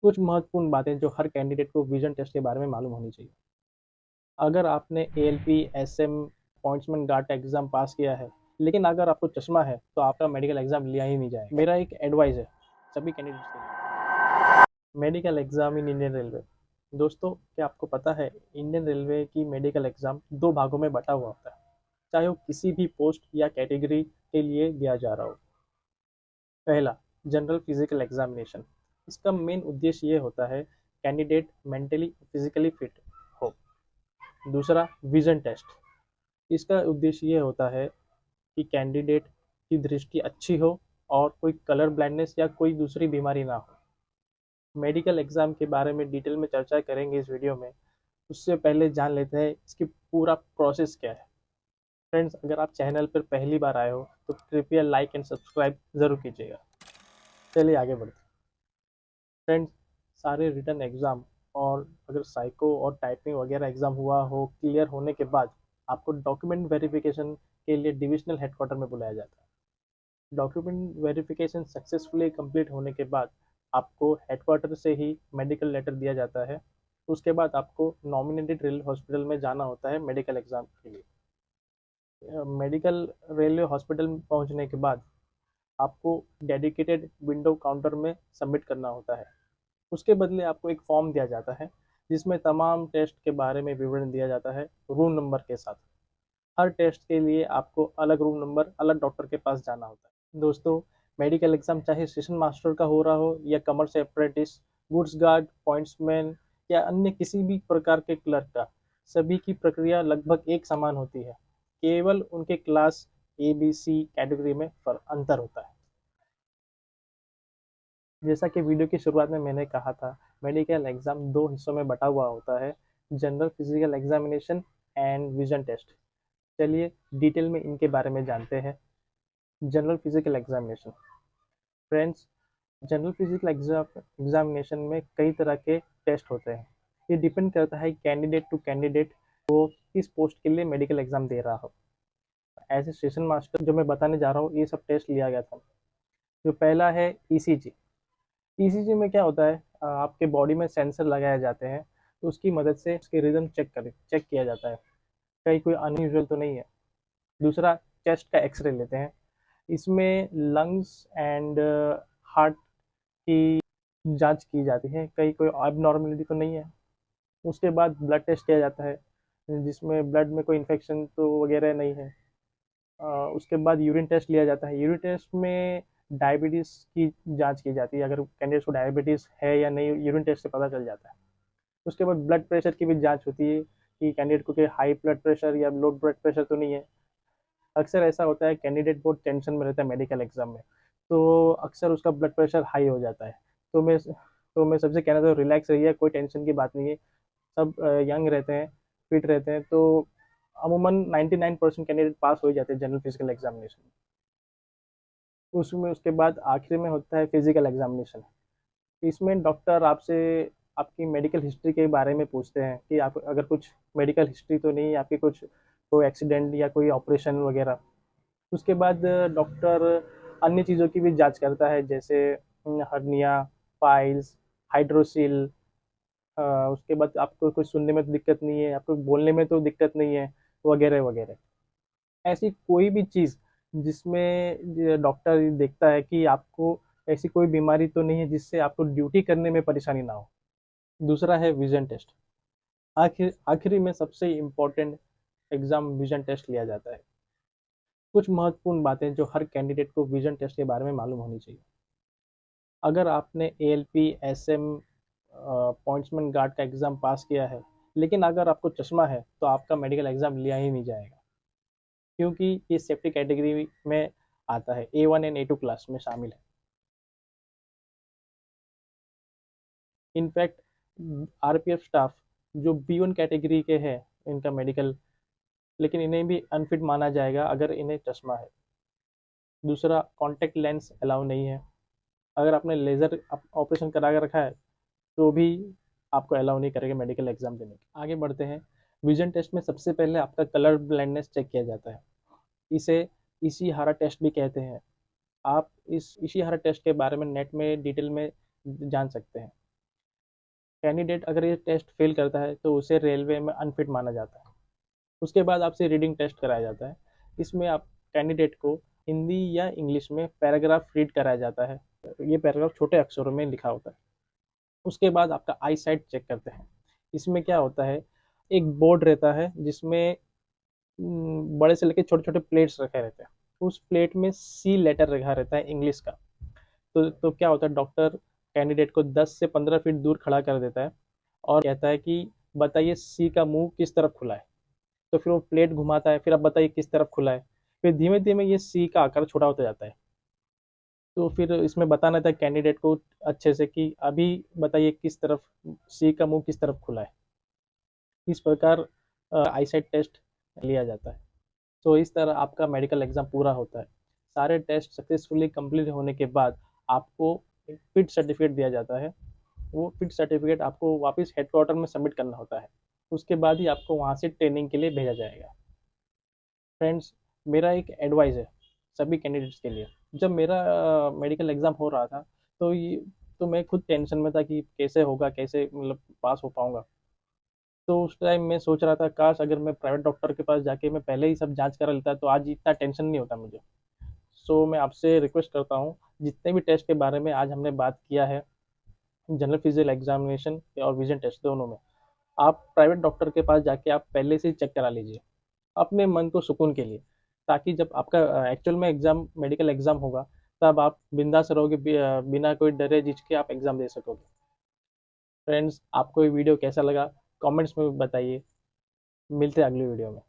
कुछ महत्वपूर्ण बातें जो हर कैंडिडेट को विजन टेस्ट के बारे में मालूम होनी चाहिए। अगर आपने एएलपी, एसएम, पॉइंट्समैन गार्ड का एग्ज़ाम पास किया है, लेकिन अगर आपको चश्मा है, तो आपका मेडिकल एग्ज़ाम लिया ही नहीं जाएगा। मेरा एक एडवाइस है सभी कैंडिडेट्स के लिए। Medical exam in Indian railway. दोस्तों, क्या आपको पता है इंडियन रेलवे की मेडिकल एग्ज़ाम 2 भागों में बँटा हुआ होता है, चाहे वो किसी भी पोस्ट या कैटेगरी के लिए दिया जा रहा हो। पहला, जनरल फिजिकल एग्जामिनेशन। इसका मेन उद्देश्य ये होता है कैंडिडेट मेंटली फिजिकली फिट हो। दूसरा, विजन टेस्ट। इसका उद्देश्य ये होता है कि कैंडिडेट की दृष्टि अच्छी हो और कोई कलर ब्लाइंडनेस या कोई दूसरी बीमारी ना हो। मेडिकल एग्जाम के बारे में डिटेल में चर्चा करेंगे इस वीडियो में। उससे पहले जान लेते हैं इसकी पूरा प्रोसेस क्या है। फ्रेंड्स, अगर आप चैनल पर पहली बार आए हो तो कृपया लाइक एंड सब्सक्राइब ज़रूर कीजिएगा। चलिए आगे बढ़ते हैं। फ्रेंड्स, सारे रिटन एग्ज़ाम और अगर साइको और टाइपिंग वगैरह एग्ज़ाम हुआ हो, क्लियर होने के बाद आपको डॉक्यूमेंट वेरिफिकेशन के लिए डिविजनल हेडक्वार्टर में बुलाया जाता है। डॉक्यूमेंट वेरिफिकेशन सक्सेसफुली कंप्लीट होने के बाद आपको हेडक्वार्टर से ही मेडिकल लेटर दिया जाता है। उसके बाद आपको नॉमिनेटेड रेलवे हॉस्पिटल में जाना होता है मेडिकल एग्ज़ाम के लिए। मेडिकल रेलवे हॉस्पिटल में पहुंचने के बाद आपको डेडिकेटेड विंडो काउंटर में सबमिट करना होता है। उसके बदले आपको एक फॉर्म दिया जाता है जिसमें तमाम टेस्ट के बारे में विवरण दिया जाता है रूम नंबर के साथ। हर टेस्ट के लिए आपको अलग रूम नंबर, अलग डॉक्टर के पास जाना होता है। दोस्तों, मेडिकल एग्जाम चाहे स्टेशन मास्टर का हो रहा हो या commercial apprentice, goods guard, pointsman या अन्य किसी भी प्रकार के क्लर्क का, सभी की प्रक्रिया लगभग एक समान होती है। केवल उनके class A B C category में अंतर होता है। जैसा कि वीडियो की शुरुआत में मैंने कहा था, मेडिकल एग्जाम 2 हिस्सों में बटा हुआ होता है, general physical examination and vision test. चलिए डिटेल में इनके बारे में जानते हैं। General physical examination. Friends, general physical examination में कई तरह के टेस्ट होते हैं। ये डिपेंड करता है कैंडिडेट टू कैंडिडेट वो किस पोस्ट के लिए मेडिकल एग्जाम दे रहा हो। एज ए स्टेशन मास्टर जो मैं बताने जा रहा हूँ, ये सब टेस्ट लिया गया था। जो पहला है ईसीजी। ईसीजी में क्या होता है, आपके बॉडी में सेंसर लगाए जाते हैं, तो उसकी मदद से उसके रिदम चेक किया जाता है कहीं कोई अनयूजुअल तो नहीं है। दूसरा, चेस्ट का एक्सरे लेते हैं। इसमें लंग्स एंड हार्ट की जांच की जाती है, कहीं कोई abnormality तो नहीं है। उसके बाद ब्लड टेस्ट किया जाता है जिसमें ब्लड में कोई इन्फेक्शन तो वगैरह नहीं है। उसके बाद यूरिन टेस्ट लिया जाता है। यूरिन टेस्ट में डायबिटीज़ की जांच की जाती है, अगर कैंडिडेट को डायबिटीज़ है या नहीं यूरिन टेस्ट से पता चल जाता है। उसके बाद ब्लड प्रेशर की भी जांच होती है कि कैंडिडेट को हाई ब्लड प्रेशर या लो ब्लड प्रेशर तो नहीं है। अक्सर ऐसा होता है कैंडिडेट बहुत टेंशन में रहता है मेडिकल एग्जाम में, तो अक्सर उसका ब्लड प्रेशर हाई हो जाता है। तो मैं सबसे कहना चाहूँ, रिलैक्स रहिए, कोई टेंशन की बात नहीं है। सब यंग रहते हैं, फिट रहते हैं, तो अमूमन 99% कैंडिडेट पास हो ही जाते हैं जनरल फिजिकल एग्जामिनेशन। उसमें उसके बाद आखिर में होता है फिजिकल एग्जामिनेशन। इसमें डॉक्टर आपसे आपकी मेडिकल हिस्ट्री के बारे में पूछते हैं कि आप अगर कुछ मेडिकल हिस्ट्री तो नहीं है आपकी, कुछ कोई एक्सीडेंट या कोई ऑपरेशन वगैरह। उसके बाद डॉक्टर अन्य चीज़ों की भी जांच करता है, जैसे हर्निया, पाइल्स, हाइड्रोसील। उसके बाद आपको कुछ सुनने में तो दिक्कत नहीं है, आपको बोलने में तो दिक्कत नहीं है, वगैरह वगैरह। ऐसी कोई भी चीज़ जिसमें डॉक्टर देखता है कि आपको ऐसी कोई बीमारी तो नहीं है जिससे आपको ड्यूटी करने में परेशानी ना हो। दूसरा है विजन टेस्ट। आखिरी में सबसे इम्पोर्टेंट एग्जाम विजन टेस्ट लिया जाता है। कुछ महत्वपूर्ण बातें जो हर कैंडिडेट को विजन टेस्ट के बारे में मालूम होनी चाहिए। अगर आपने एएलपी, एसएम, पॉइंट्समैन गार्ड का एग्ज़ाम पास किया है, लेकिन अगर आपको चश्मा है तो आपका मेडिकल एग्ज़ाम लिया ही नहीं जाएगा, क्योंकि ये सेफ्टी कैटेगरी में आता है, A1 एंड A2 क्लास में शामिल है। इनफैक्ट आरपीएफ स्टाफ जो B1 कैटेगरी के हैं इनका मेडिकल, लेकिन इन्हें भी अनफिट माना जाएगा अगर इन्हें चश्मा है। दूसरा, कॉन्टैक्ट लेंस अलाउ नहीं है। अगर आपने लेज़र ऑपरेशन करा कर रखा है तो भी आपको अलाउ नहीं करेगा मेडिकल एग्जाम देने के। आगे बढ़ते हैं। विजन टेस्ट में सबसे पहले आपका कलर ब्लाइंडनेस चेक किया जाता है। इसे इशिहारा टेस्ट भी कहते हैं। आप इस इशिहारा टेस्ट के बारे में नेट में डिटेल में जान सकते हैं। कैंडिडेट अगर ये टेस्ट फेल करता है तो उसे रेलवे में अनफिट माना जाता है। उसके बाद आपसे रीडिंग टेस्ट कराया जाता है। इसमें आप कैंडिडेट को हिंदी या इंग्लिश में पैराग्राफ रीड कराया जाता है। ये पैराग्राफ छोटे अक्षरों में लिखा होता है। उसके बाद आपका आई साइट चेक करते हैं। इसमें क्या होता है, एक बोर्ड रहता है जिसमें बड़े से लेके छोटे छोटे प्लेट्स रखे रहते हैं। उस प्लेट में सी लेटर रखा रहता है इंग्लिश का। तो क्या होता है, डॉक्टर कैंडिडेट को 10 से 15 फीट दूर खड़ा कर देता है और कहता है कि बताइए सी का मुंह किस तरफ खुला है। तो फिर वो प्लेट घुमाता है, फिर आप बताइए किस तरफ खुला है। फिर धीमे धीमे ये सी का आकार छोटा होता जाता है। तो फिर इसमें बताना था कैंडिडेट को अच्छे से कि अभी बताइए किस तरफ सी का मुंह किस तरफ खुला है। इस प्रकार आईसाइट टेस्ट लिया जाता है। तो इस तरह आपका मेडिकल एग्जाम पूरा होता है। सारे टेस्ट सक्सेसफुली कंप्लीट होने के बाद आपको एक फिट सर्टिफिकेट दिया जाता है। वो फिट सर्टिफिकेट आपको वापस हेडक्वार्टर में सबमिट करना होता है। उसके बाद ही आपको वहाँ से ट्रेनिंग के लिए भेजा जाएगा। फ्रेंड्स, मेरा एक एडवाइस है सभी कैंडिडेट्स के लिए। जब मेरा मेडिकल एग्ज़ाम हो रहा था तो ये तो मैं खुद टेंशन में था कि कैसे होगा, कैसे मतलब पास हो पाऊंगा। तो उस टाइम मैं सोच रहा था काश अगर मैं प्राइवेट डॉक्टर के पास जाके मैं पहले ही सब जांच करा लेता तो आज इतना टेंशन नहीं होता मुझे। सो मैं आपसे रिक्वेस्ट करता हूँ, जितने भी टेस्ट के बारे में आज हमने बात किया है, जनरल फिजिकल एग्जामिनेशन और विजन टेस्ट दोनों में, आप प्राइवेट डॉक्टर के पास जाके आप पहले से ही चेक करा लीजिए अपने मन को सुकून के लिए। ताकि जब आपका एक्चुअल में एग्जाम मेडिकल एग्जाम होगा तब आप बिंदास रहोगे, बिना कोई डरे झिझके आप एग्जाम दे सकोगे। फ्रेंड्स, आपको ये वीडियो कैसा लगा कमेंट्स में बताइए। मिलते हैं अगली वीडियो में।